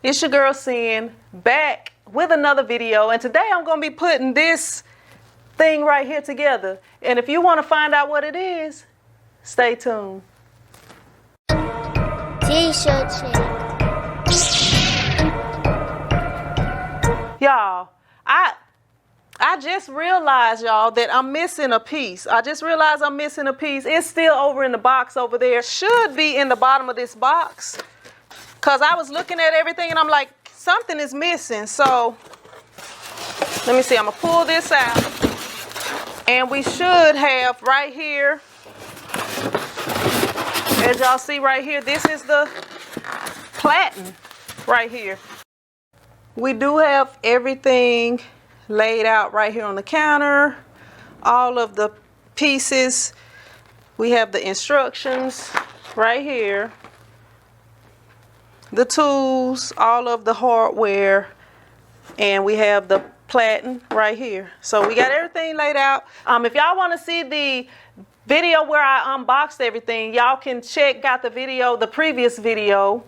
It's your girl Sin, back with another video, and today I'm going to be putting this thing right here together. And if you want to find out what it is, stay tuned. TshirtChick. Y'all, I just realized, y'all, that I'm missing a piece. I just realized I'm missing a piece. It's still over in the box over there. Should be in the bottom of this box. Because I was looking at everything and I'm like, something is missing. So, let me see. I'm going to pull this out. And we should have right here, as y'all see right here, this is the platen right here. We do have everything laid out right here on the counter. All of the pieces. We have the instructions right here. The tools, all of the hardware, and we have the platen right here. So we got everything laid out. If y'all want to see the video where I unboxed everything, y'all can check out the video, the previous video,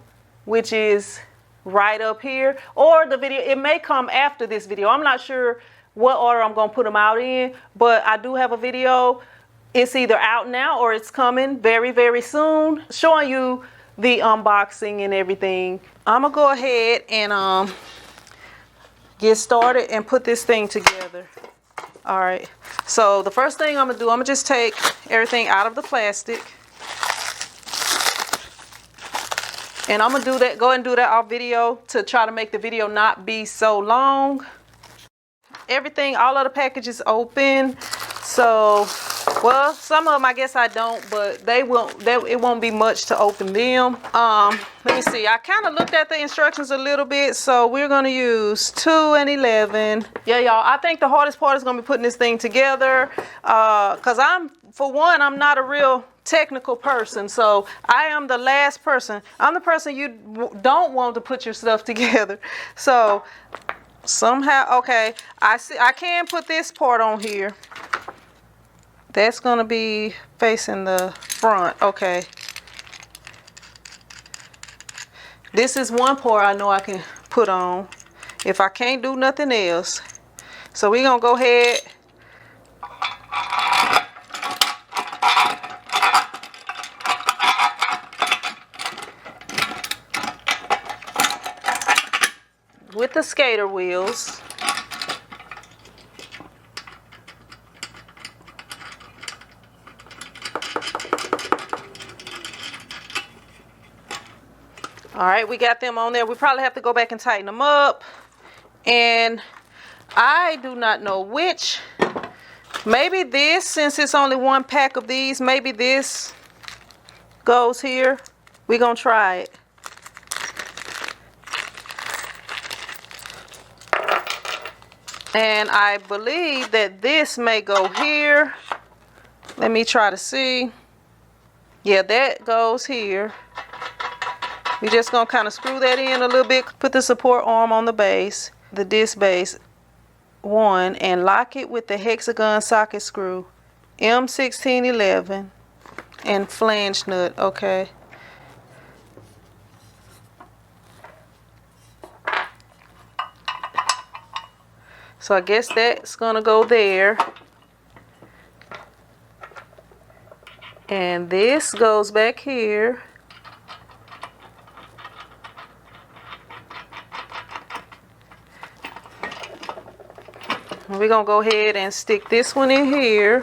which is right up here, or the video, it may come after this video. I'm not sure what order I'm going to put them out in, but I do have a video. It's either out now or it's coming very, very soon, showing you the unboxing and everything. I'm gonna go ahead and get started and put this thing together. All right, so the first thing I'm gonna do, I'm gonna just take everything out of the plastic, and I'm gonna do that, go ahead and do that off video to try to make the video not be so long. Everything, all of the packages open, so well, some of them I guess I don't, but it won't be much to open them. Let me see. I kind of looked at the instructions a little bit, so we're gonna use 2 and 11. Yeah, y'all. I think the hardest part is gonna be putting this thing together, cause I'm not a real technical person, so I am the last person. I'm the person you don't want to put your stuff together. So somehow, okay, I see. I can put this part on here. That's going to be facing the front. Okay. This is one part I know I can put on if I can't do nothing else. So we're going to go ahead. With the skater wheels. All right, we got them on there. We probably have to go back and tighten them up. And I do not know which. Maybe this, since it's only one pack of these, maybe this goes here. We're going to try it. And I believe that this may go here. Let me try to see. Yeah, that goes here. We're just going to kind of screw that in a little bit. Put the support arm on the base, the disc base, one, and lock it with the hexagon socket screw. M1611 and flange nut. Okay. So I guess that's going to go there. And this goes back here. We're going to go ahead and stick this one in here.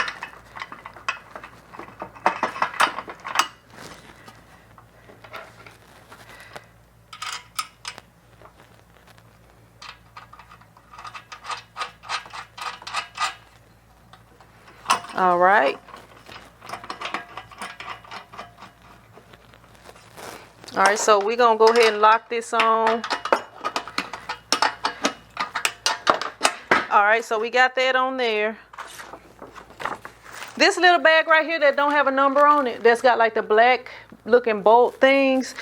All right. All right, so we're going to go ahead and lock this on. All right, so we got that on there. This little bag right here that don't have a number on it, that's got like the black looking bolt things,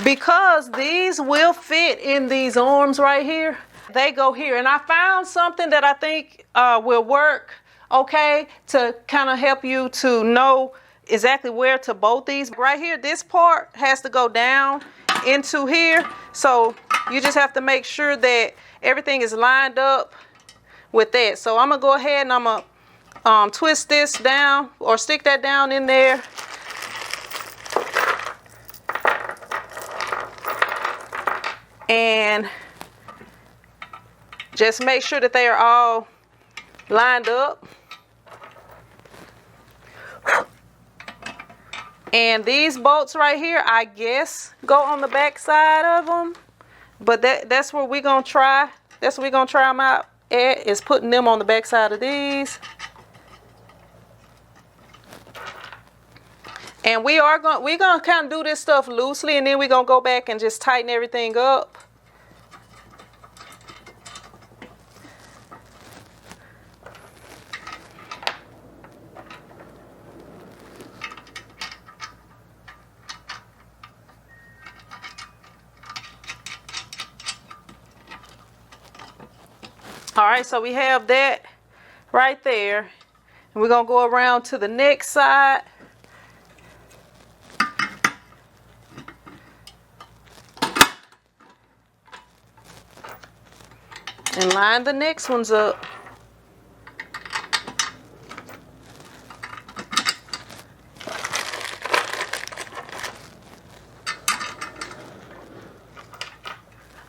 because these will fit in these arms right here. They go here, and I found something that I think will work okay to kind of help you to know exactly where to bolt these. Right here, this part has to go down into here. So You just have to make sure that everything is lined up with that. So I'm gonna go ahead and I'm gonna twist this down or stick that down in there. And just make sure that they are all lined up. And these bolts right here, I guess, go on the back side of them. But that's where we're going to try. That's where we're going to try them out at, is putting them on the back side of these. And we're going to kind of do this stuff loosely, and then we're going to go back and just tighten everything up. All right, so we have that right there. And we're going to go around to the next side. And line the next ones up.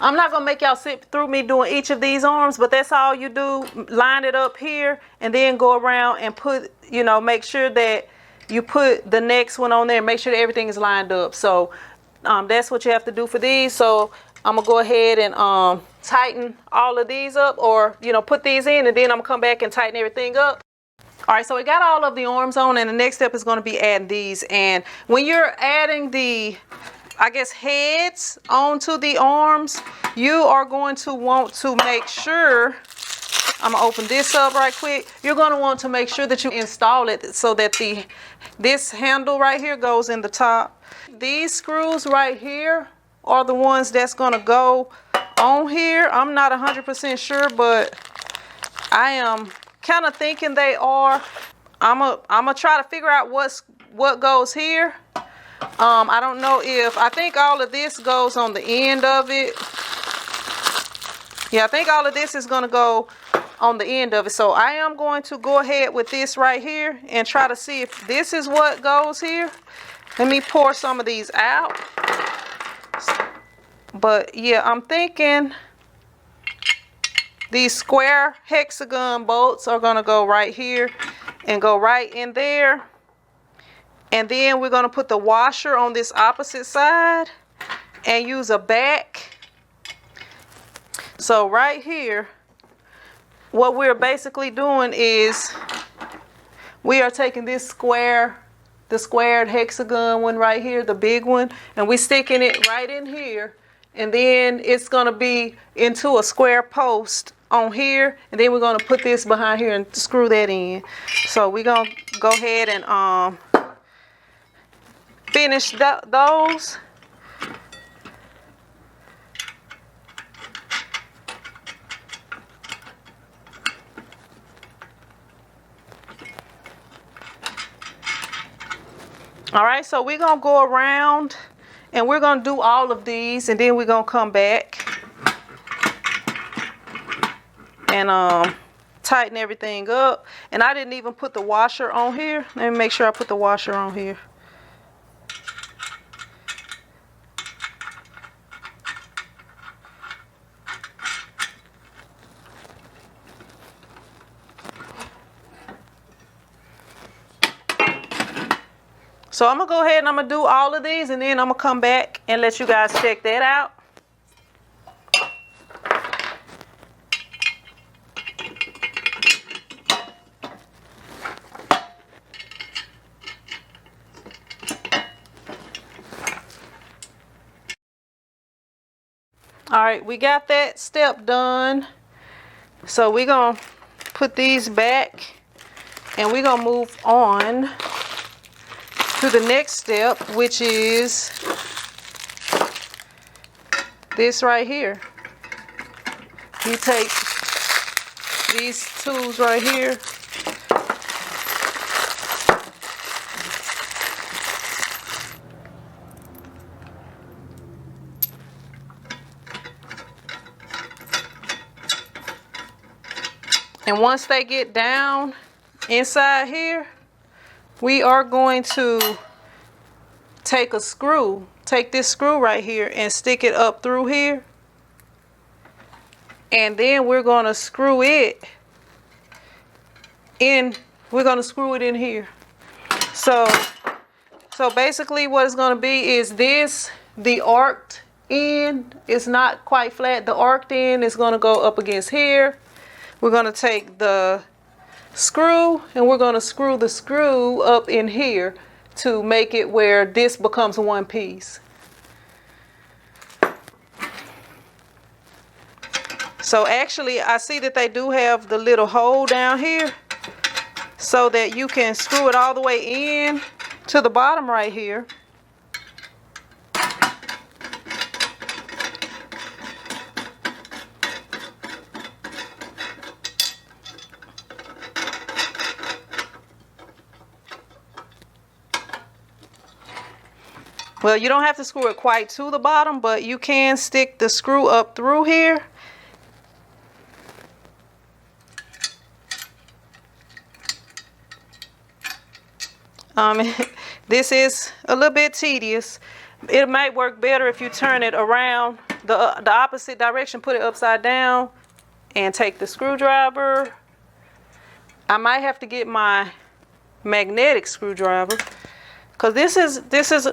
I'm not gonna make y'all sit through me doing each of these arms, but that's all you do. Line it up here and then go around and put, you know, make sure that you put the next one on there. Make sure that everything is lined up. So that's what you have to do for these. So I'm gonna go ahead and tighten all of these up, or, you know, put these in, and then I'm gonna come back and tighten everything up. All right, so we got all of the arms on, and the next step is gonna be adding these. And when you're adding the, I guess, heads onto the arms, you are going to want to make sure, I'm gonna open this up right quick. You're gonna want to make sure that you install it so that this handle right here goes in the top. These screws right here are the ones that's gonna go on here. I'm not 100% sure, but I am kind of thinking they are. I'm gonna try to figure out what goes here. I don't know if, I think all of this goes on the end of it. Yeah, I think all of this is going to go on the end of it. So I am going to go ahead with this right here and try to see if this is what goes here. Let me pour some of these out. But yeah, I'm thinking these square hexagon bolts are going to go right here and go right in there. And then we're going to put the washer on this opposite side and use a back. So right here, what we're basically doing is we are taking this square, the squared hexagon one right here, the big one, and we're sticking it right in here. And then it's going to be into a square post on here. And then we're going to put this behind here and screw that in. So we're going to go ahead and finish those. All right, so we're gonna go around and we're gonna do all of these, and then we're gonna come back and tighten everything up. And I didn't even put the washer on here. Let me make sure I put the washer on here. So I'm going to go ahead and I'm going to do all of these, and then I'm going to come back and let you guys check that out. All right, we got that step done. So we're going to put these back and we're going to move on to the next step, which is this right here. You take these tools right here, And once they get down inside here, we are going to take this screw right here and stick it up through here. And then we're going to screw it in. We're going to screw it in here. So basically what it's going to be is this, the arced end is not quite flat. The arced end is going to go up against here. We're going to take the screw and we're going to screw the screw up in here to make it where this becomes one piece. So actually I see that they do have the little hole down here so that you can screw it all the way in to the bottom right here. Well, you don't have to screw it quite to the bottom, but you can stick the screw up through here. This is a little bit tedious. It might work better if you turn it around the opposite direction, put it upside down, and take the screwdriver. I might have to get my magnetic screwdriver because this is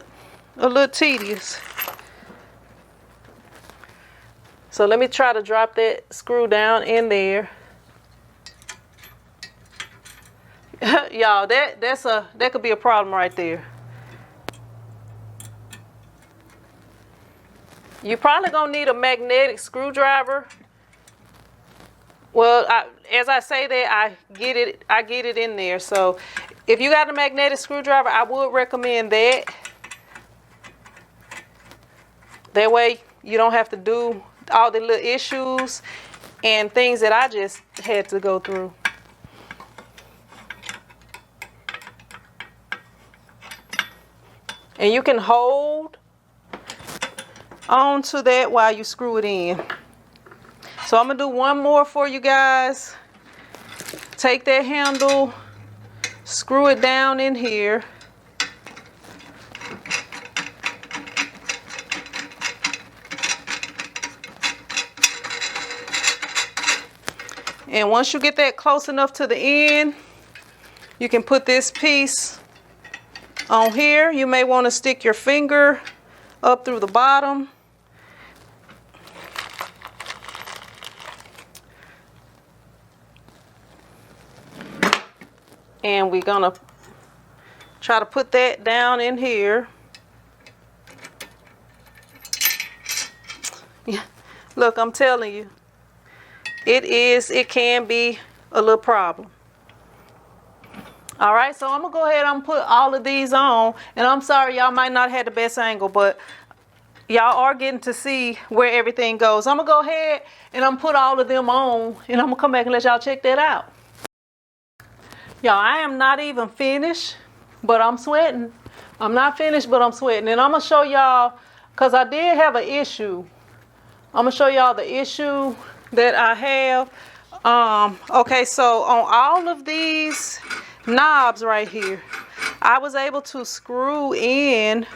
a little tedious. So let me try to drop that screw down in there. Y'all, that could be a problem right there. You're probably gonna need a magnetic screwdriver. Well, as I say that, I get it in there. So if you got a magnetic screwdriver, I would recommend that. That way you don't have to do all the little issues and things that I just had to go through. And you can hold on to that while you screw it in. So I'm gonna do one more for you guys. Take that handle, screw it down in here. And once you get that close enough to the end, you can put this piece on here. You may want to stick your finger up through the bottom. And we're gonna try to put that down in here. Yeah, look, I'm telling you, it can be a little problem. All right, so I'm gonna go ahead and put all of these on, and I'm sorry y'all might not have the best angle, but y'all are getting to see where everything goes. I'm gonna go ahead and I'm put all of them on, and I'm gonna come back and let y'all check that out. Y'all, I am not even finished, but I'm sweating. I'm not finished, but I'm sweating, and I'm gonna show y'all, cause I did have an issue. I'm gonna show y'all the issue that I have. Okay, so on all of these knobs right here, I was able to screw in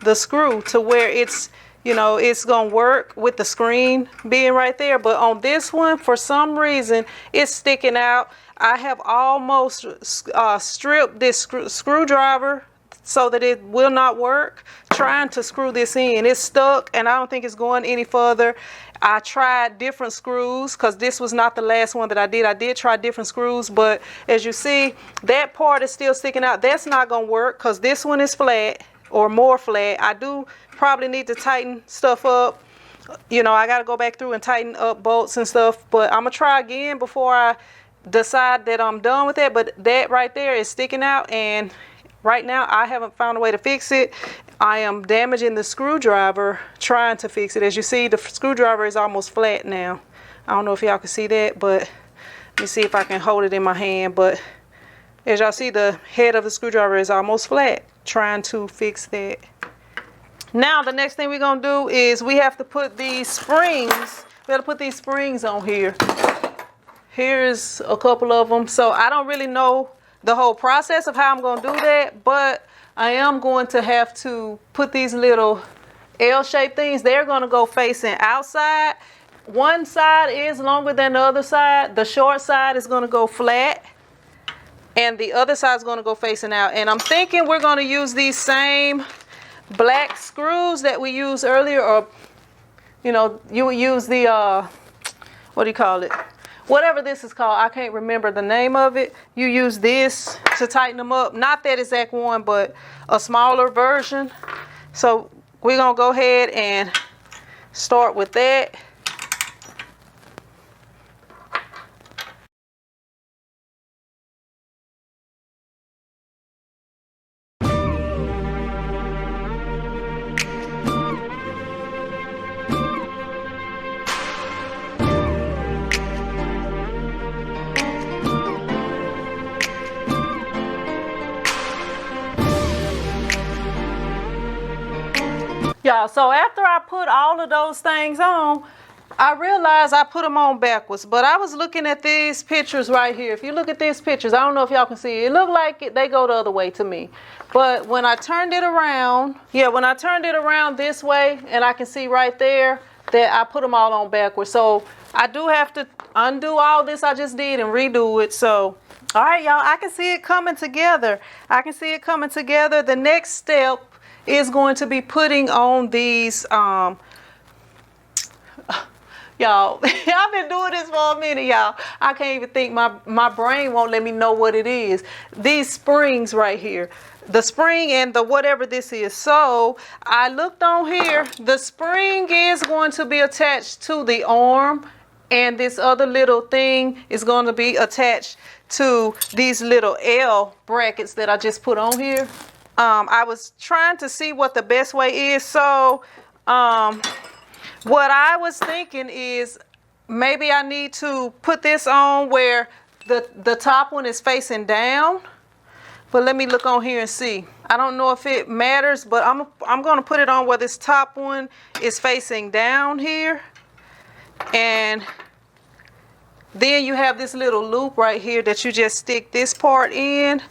the screw to where it's, you know, it's gonna work with the screen being right there. But on this one, for some reason, it's sticking out. I have almost stripped this screwdriver so that it will not work. Trying to screw this in, it's stuck, and I don't think it's going any further. I tried different screws because this was not the last one that I did. I did try different screws, but as you see, that part is still sticking out. That's not gonna work because this one is flat or more flat. I do probably need to tighten stuff up. You know, I got to go back through and tighten up bolts and stuff, but I'm gonna try again before I decide that I'm done with that. But that right there is sticking out, and right now I haven't found a way to fix it. I am damaging the screwdriver trying to fix it. As you see, the screwdriver is almost flat now. I don't know if y'all can see that, but let me see if I can hold it in my hand. But as y'all see, the head of the screwdriver is almost flat. Trying to fix that. Now the next thing we're gonna do is we have to put these springs. We have to put these springs on here. Here's a couple of them. So I don't really know the whole process of how I'm going to do that, but I am going to have to put these little L-shaped things. They're going to go facing outside. One side is longer than the other side. The short side is going to go flat, and the other side is going to go facing out. And I'm thinking we're going to use these same black screws that we used earlier, or you know, you would use the what do you call it? Whatever this is called, I can't remember the name of it. You use this to tighten them up. Not that exact one, but a smaller version. So we're gonna go ahead and start with that. Y'all, so after I put all of those things on, I realized I put them on backwards. But I was looking at these pictures right here. If you look at these pictures, I don't know if y'all can see it. It looked like they go the other way to me. But when I turned it around, when I turned it around this way, and I can see right there that I put them all on backwards. So I do have to undo all this I just did and redo it. So, all right, y'all, I can see it coming together. I can see it coming together. The next step is going to be putting on these y'all, I've been doing this for a minute, y'all. I can't even think. My brain won't let me know what it is. These springs right here, the spring and the whatever this is. So I looked on here. The spring is going to be attached to the arm, and this other little thing is going to be attached to these little L brackets that I just put on here. I was trying to see what the best way is. So what I was thinking is maybe I need to put this on where the top one is facing down. But let me look on here and see. I don't know if it matters, but I'm going to put it on where this top one is facing down here. And then you have this little loop right here that you just stick this part in.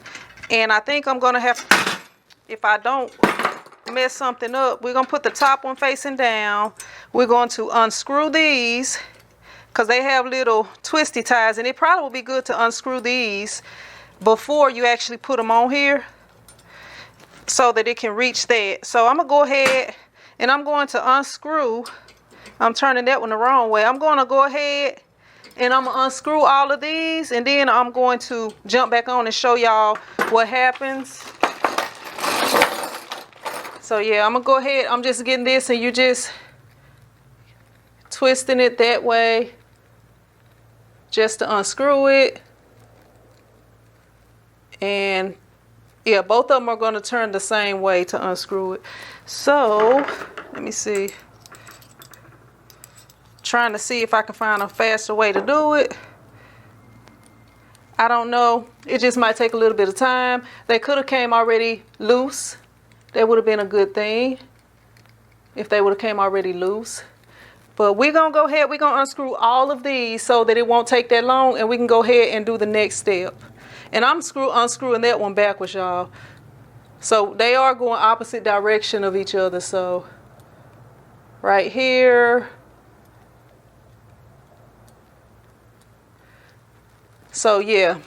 And I think I'm going to have to, if I don't mess something up, we're going to put the top one facing down. We're going to unscrew these because they have little twisty ties, and it probably would be good to unscrew these before you actually put them on here so that it can reach that. So I'm going to go ahead and I'm going to unscrew. I'm turning that one the wrong way. I'm going to go ahead and I'm going to unscrew all of these, and then I'm going to jump back on and show y'all what happens. So yeah, I'm gonna go ahead. I'm just getting this, and you just twisting it that way just to unscrew it. And yeah, both of them are going to turn the same way to unscrew it. So let me see. Trying to see if I can find a faster way to do it. I don't know. It just might take a little bit of time. They could have came already loose. That would have been a good thing if they would have came already loose. But we're going to go ahead. We're going to unscrew all of these so that it won't take that long, and we can go ahead and do the next step. And I'm unscrewing that one backwards, y'all. So they are going opposite direction of each other. So right here. So yeah,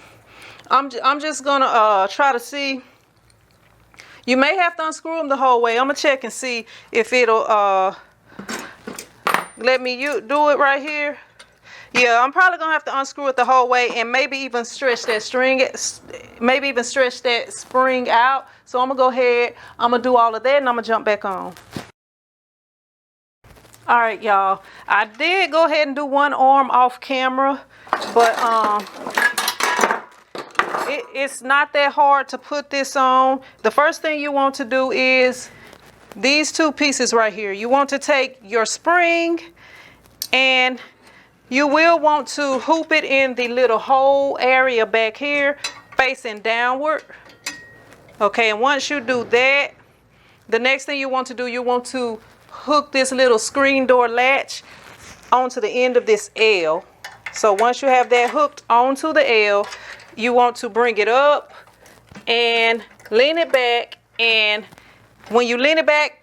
I'm just going to try to see. You may have to unscrew them the whole way. I'm going to check and see if it'll let me do it right here. Yeah, I'm probably going to have to unscrew it the whole way and maybe even stretch that spring out. So I'm going to go ahead. I'm going to do all of that, and I'm going to jump back on. All right, y'all. I did go ahead and do one arm off camera, but it's not that hard to put this on. The first thing you want to do is these two pieces right here. You want to take your spring, and you will want to hoop it in the little hole area back here facing downward. Okay, and once you do that, the next thing you want to do, you want to hook this little screen door latch onto the end of this L. So once you have that hooked onto the L, you want to bring it up and lean it back. And when you lean it back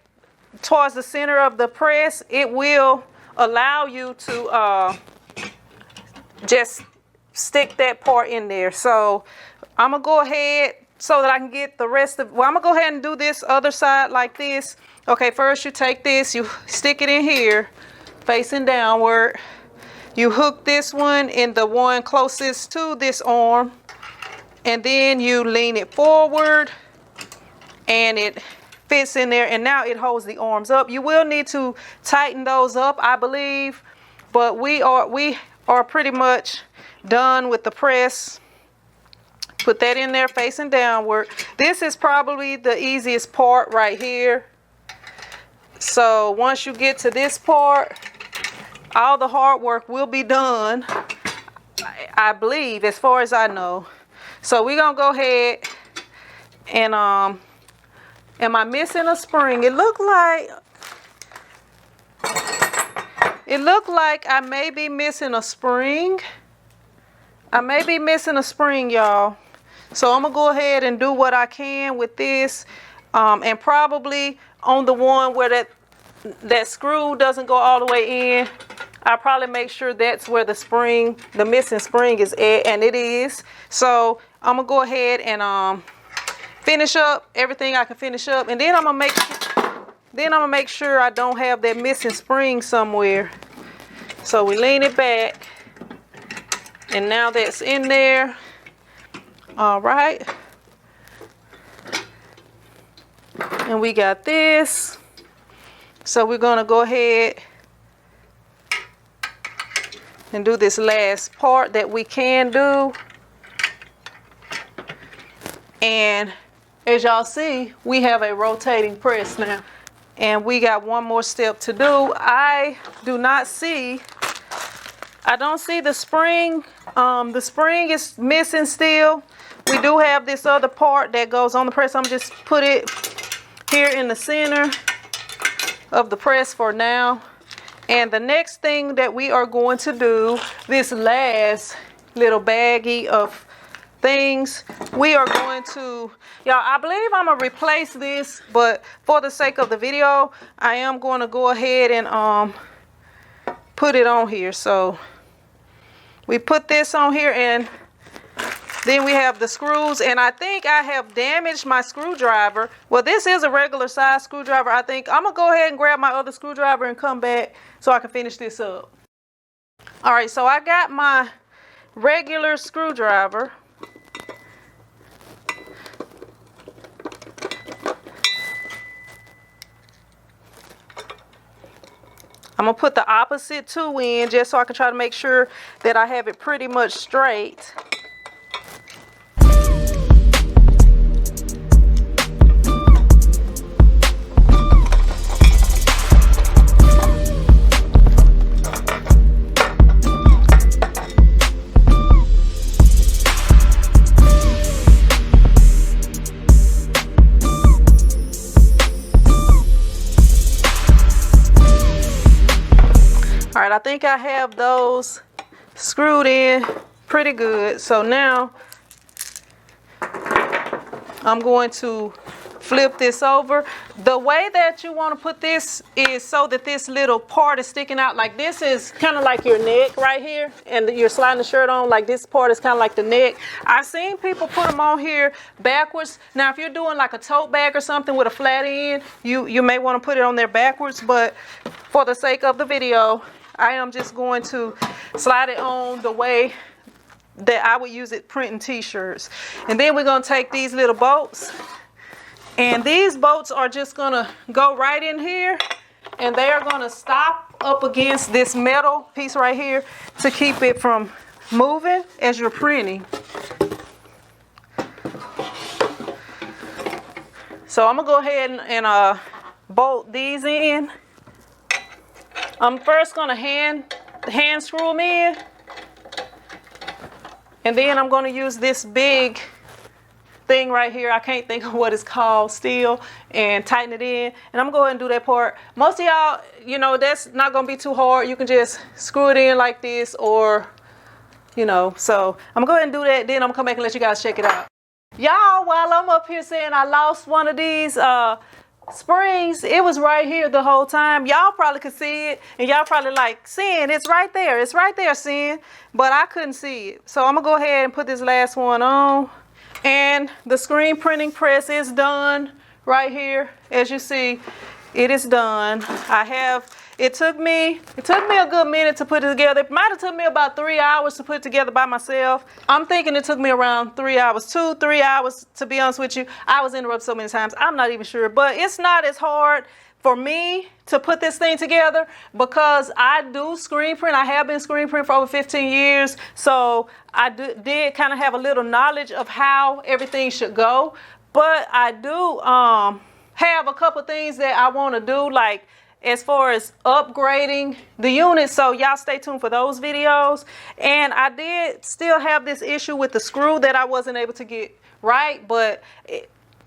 towards the center of the press, it will allow you to just stick that part in there. So I'm gonna go ahead so that I can get the rest of, well, I'm gonna go ahead and do this other side like this. Okay, first you take this, you stick it in here, facing downward. You hook this one in the one closest to this arm, and then you lean it forward and it fits in there, and now it holds the arms up. You will need to tighten those up, I believe, but we are pretty much done with the press. Put that in there facing downward. This is probably the easiest part right here. So once you get to this part, all the hard work will be done, I believe, as far as I know. So we're gonna go ahead and am I missing a spring? It looked like I may be missing a spring. I may be missing a spring, y'all. So I'm gonna go ahead and do what I can with this, and probably on the one where that screw doesn't go all the way in, I'll probably make sure that's where the missing spring is at, and it is. So I'm gonna go ahead and finish up everything I can finish up, and then I'm gonna make sure I don't have that missing spring somewhere. So we lean it back, and now that's in there. All right, and we got this. So we're gonna go ahead and do this last part that we can do. And as y'all see, we have a rotating press now. And we got one more step to do. I don't see the spring. The spring is missing still. We do have this other part that goes on the press. I'm just put it here in the center of the press for now. And the next thing that we are going to do, this last little baggie of things, we are going to, y'all, I believe I'm gonna replace this, but for the sake of the video, I am going to go ahead and put it on here. So we put this on here, and then we have the screws, and I think I have damaged my screwdriver. Well, this is a regular size screwdriver. I think I'm gonna go ahead and grab my other screwdriver and come back so I can finish this up. All right, so I got my regular screwdriver. I'm gonna put the opposite two in just so I can try to make sure that I have it pretty much straight. All right, I think I have those screwed in pretty good. So now I'm going to flip this over. The way that you want to put this is so that this little part is sticking out. Like this is kind of like your neck right here, and you're sliding the shirt on. Like this part is kind of like the neck. I've seen people put them on here backwards. Now, if you're doing like a tote bag or something with a flat end, you may want to put it on there backwards. But for the sake of the video, I am just going to slide it on the way that I would use it printing t-shirts. And then we're going to take these little bolts, and these bolts are just going to go right in here, and they are going to stop up against this metal piece right here to keep it from moving as you're printing. So I'm going to go ahead and bolt these in. I'm first going to hand screw them in, and then I'm going to use this big thing right here. I can't think of what it's called still, and tighten it in. And I'm going to go ahead and do that part. Most of y'all, you know, that's not going to be too hard. You can just screw it in like this, or you know. So I'm gonna go ahead and do that. Then I'm gonna come back and let you guys check it out. Y'all, while I'm up here saying I lost one of these springs, it was right here the whole time. Y'all probably could see it, and y'all probably like, Sin, it's right there. It's right there, Sin. But I couldn't see it. So I'm gonna go ahead and put this last one on. And the screen printing press is done right here. As you see, it is done. It took me a good minute to put it together. It might have took me about 3 hours to put it together by myself. I'm thinking it took me around 3 hours, 2-3 hours, to be honest with you. I was interrupted so many times. I'm not even sure, but it's not as hard for me to put this thing together because I do screen print. I have been screen print for over 15 years. So I did kind of have a little knowledge of how everything should go. But I do have a couple things that I want to do, like as far as upgrading the unit. So y'all stay tuned for those videos. And I did still have this issue with the screw that I wasn't able to get right, but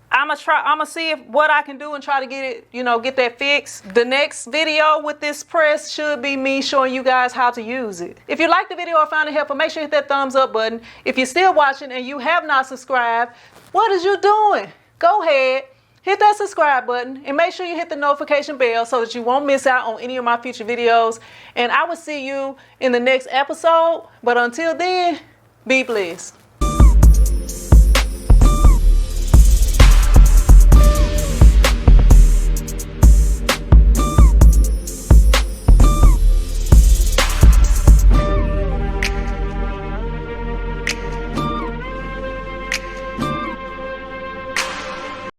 I'm gonna see what I can do and try to get it, get that fixed. The next video with this press should be me showing you guys how to use it. If you liked the video or found it helpful, make sure you hit that thumbs up button. If you're still watching and you have not subscribed, what is you doing? Go ahead, hit that subscribe button and make sure you hit the notification bell so that you won't miss out on any of my future videos. And I will see you in the next episode. But until then, be blessed.